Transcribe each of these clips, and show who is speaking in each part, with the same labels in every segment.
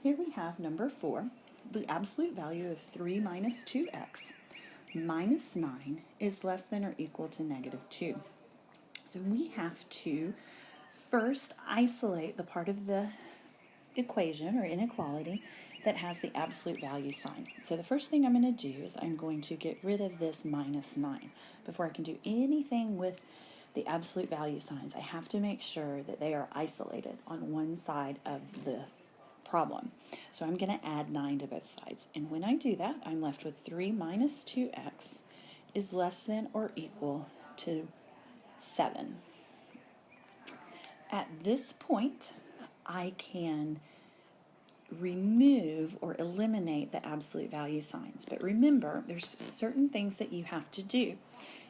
Speaker 1: Here we have number 4. The absolute value of 3 minus 2x minus 9 is less than or equal to negative 2. So we have to first isolate the part of the equation or inequality that has the absolute value sign. So the first thing I'm going to do is I'm going to get rid of this minus 9. Before I can do anything with the absolute value signs, I have to make sure that they are isolated on one side of the problem. So I'm going to add 9 to both sides. And when I do that, I'm left with 3 minus 2x is less than or equal to 7. At this point, I can remove or eliminate the absolute value signs. But remember, there's certain things that you have to do.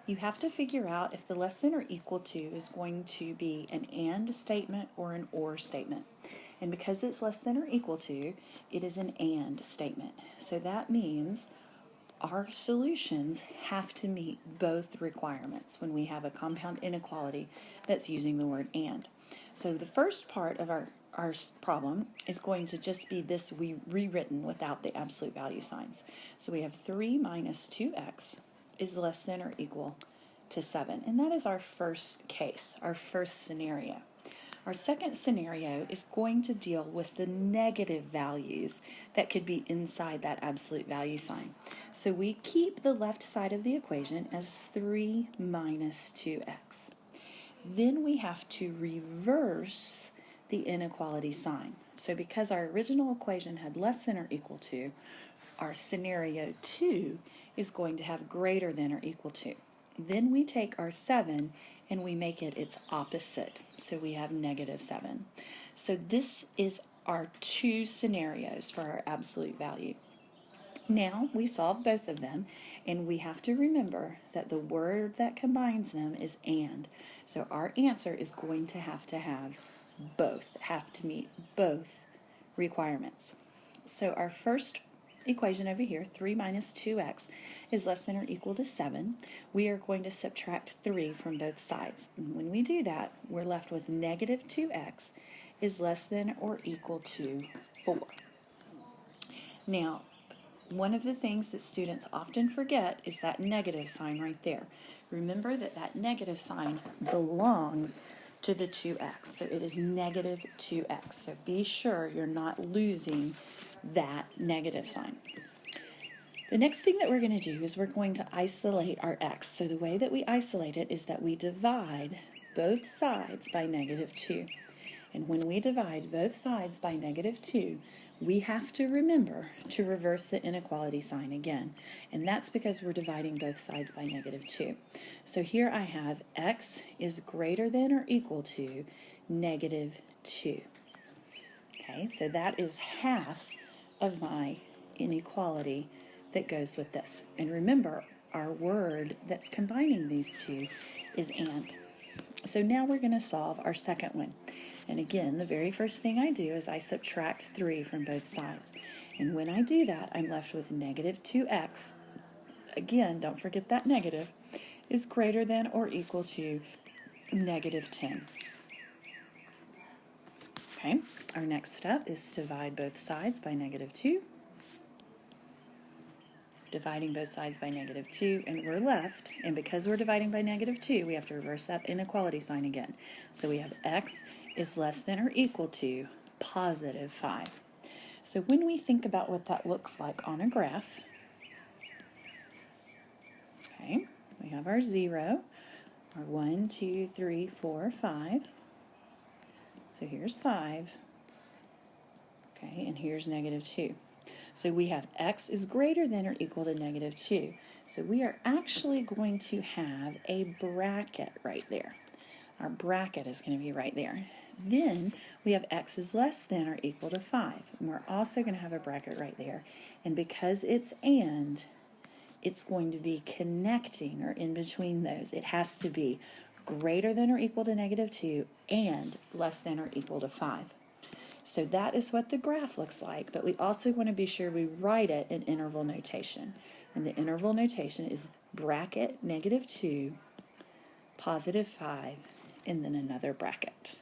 Speaker 1: You have to figure out if the less than or equal to is going to be an and statement or an or statement. And because it's less than or equal to, it is an and statement. So that means our solutions have to meet both requirements when we have a compound inequality that's using the word and. So the first part of our problem is going to just be this rewritten without the absolute value signs. So we have 3 minus 2x is less than or equal to 7. And that is our first case, our first scenario. Our second scenario is going to deal with the negative values that could be inside that absolute value sign. So we keep the left side of the equation as 3 minus 2x. Then we have to reverse the inequality sign. So because our original equation had less than or equal to, our scenario 2 is going to have greater than or equal to. Then we take our 7 and we make it its opposite. So we have negative 7. So this is our two scenarios for our absolute value. Now we solve both of them, and we have to remember that the word that combines them is and. So our answer is going to have both, have to meet both requirements. So our first equation over here, 3 minus 2x, is less than or equal to 7. We are going to subtract 3 from both sides. And when we do that, we're left with negative 2x is less than or equal to 4. Now, one of the things that students often forget is that negative sign right there. Remember that that negative sign belongs to the 2x. So it is negative 2x. So be sure you're not losing that negative sign. The next thing that we're going to do is we're going to isolate our x. So the way that we isolate it is that we divide both sides by negative 2. And when we divide both sides by negative 2, we have to remember to reverse the inequality sign again. And that's because we're dividing both sides by negative 2. So here I have x is greater than or equal to negative 2. Okay, so that is half of my inequality that goes with this. And remember, our word that's combining these two is and. So now we're going to solve our second one. And again, the very first thing I do is I subtract 3 from both sides. And when I do that, I'm left with negative 2x. Again, don't forget that negative is greater than or equal to negative 10. Okay, our next step is to divide both sides by negative 2. Dividing both sides by negative 2, and we're left, and because we're dividing by negative 2, we have to reverse that inequality sign again. So we have x is less than or equal to positive 5. So when we think about what that looks like on a graph, okay, we have our 0, our 1, 2, 3, 4, 5. So here's 5, okay, and here's negative 2. So we have x is greater than or equal to negative 2. So we are actually going to have a bracket right there. Our bracket is going to be right there. Then we have x is less than or equal to 5. And we're also going to have a bracket right there. And because it's and, it's going to be connecting or in between those. It has to be greater than or equal to negative 2 and less than or equal to 5. So that is what the graph looks like, but we also want to be sure we write it in interval notation. And the interval notation is bracket negative 2, positive 5, and then another bracket.